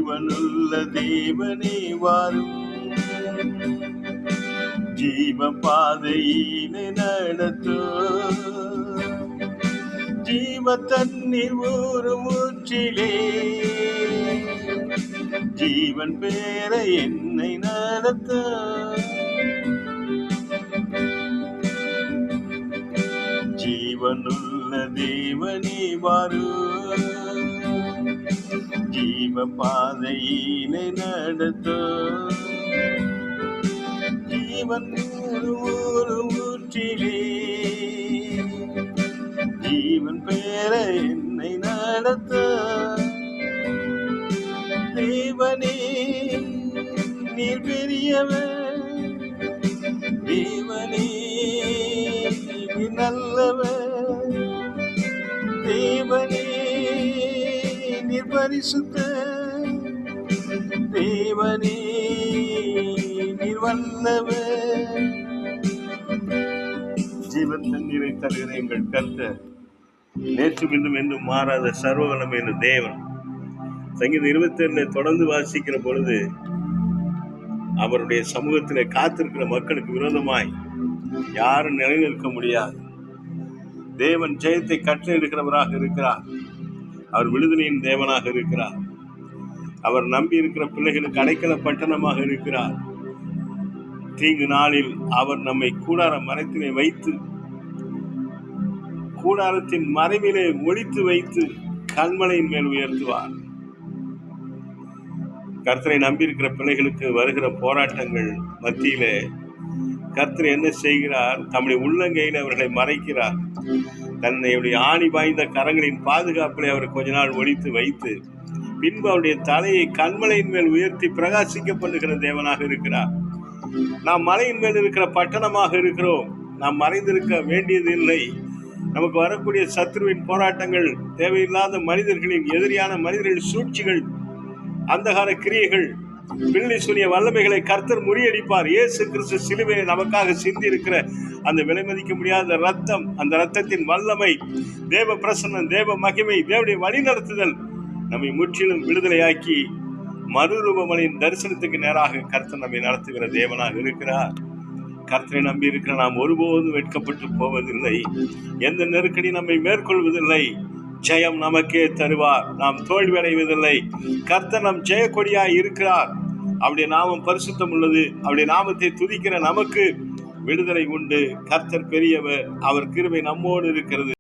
ஜீவனுள்ள தேவனே வாரும், ஜீவ பாதையினை நடத்தும், ஜீவ தண்ணீர் ஊறும் ஊற்றிலே ஜீவன் பேர என்னை நடத்த, ஜீவனுள்ள தேவனே வாரும், ஜீவ பாதையினை நடத்தும், ஜீவன் ஊறும் ஊற்றிலே ஜீவன் பேர என்னை நடத்த, தேவனே நீர் பெரியவர், தேவனே நீர் நல்லவர், தேவனே நீர் பரிசுத்த, தேவனே நீர் வல்லவர். ஜீவன் தண்ணீரை தருகிற எங்கள் கர்த்தர் நேற்றும் இன்றும் என்றும் மாறாத சர்வவல்லமை என்ற தேவன். சங்கீதம் 27 தொடர்ந்து வாசிக்கிற பொழுது அவருடைய சமூகத்திலே காத்திருக்கிற மக்களுக்கு விரோதமாய் யாரும் நிலைநிற்க முடியாது. தேவன் ஜெயத்தை கட்டளையிடுகிறவராக இருக்கிறார். அவர் விடுதலையின் தேவனாக இருக்கிறார். அவர் நம்பி இருக்கிற பிள்ளைகளுக்கு அடைக்கல பட்டணமாக இருக்கிறார். தீங்கு நாளில் அவர் நம்மை கூடார மரத்திலே வைத்து, கூடாரத்தின் மறைவிலே ஒளித்து வைத்து கண்மலையின் மேல் உயர்த்துவார். கர்த்தரை நம்பியிருக்கிற பிள்ளைகளுக்கு வருகிற போராட்டங்கள் மத்தியிலே கர்த்தர் என்ன செய்கிறார்? தம்முடைய உள்ளங்கையில் அவர்களை மறைக்கிறார். தன்னுடைய ஆணி வாய்ந்த கரங்களின் பாதுகாப்பிலே அவர் கொஞ்ச நாள் ஒளித்து வைத்து பின்பு அவருடைய தலையை கண்மலையின் மேல் உயர்த்தி பிரகாசிக்க பண்ணுகிற தேவனாக இருக்கிறார். நாம் மலையின் மேல் இருக்கிற பட்டணமாக இருக்கிறோம். நாம் மறைந்திருக்க வேண்டியது இல்லை. நமக்கு வரக்கூடிய சத்ருவின் போராட்டங்கள், தேவையில்லாத மனிதர்களின் எதிரியான மனிதர்களின் சூழ்ச்சிகள், அந்தகார கிரியைகள், பிள்ளை சூனிய வல்லமைகளை கர்த்தர் முறியடிப்பார். இயேசு கிறிஸ்து சிலுவையை நமக்காக சிந்தி இருக்கிற அந்த விலை மதிக்க முடியாத ரத்தம், அந்த ரத்தத்தின் வல்லமை, தேவ பிரசன்னம், தேவ மகிமை, தேவனுடைய வழி நடத்துதல் நம்மை முற்றிலும் விடுதலையாக்கி மறுரூபமனின் தரிசனத்துக்கு நேராக கர்த்தர் நம்மை நடத்துகிற தேவனாக இருக்கிறார். கர்த்தரை நம்பி இருக்கிற நாம் ஒருபோதும் வெட்கப்பட்டு போவதில்லை. எந்த நெருக்கடி நம்மை மேற்கொள்வதில்லை. ஜெயம் நமக்கே தருவார். நாம் தோல்வி அடைவதில்லை. கர்த்தர் நம் ஜெய கொடியாய் இருக்கிறார். அவருடைய நாமம் பரிசுத்தம் உள்ளது. அவருடைய நாமத்தை துதிக்கிற நமக்கு விடுதலை உண்டு. கர்த்தர் பெரியவர். அவர் கிருபை நம்மோடு இருக்கிறது.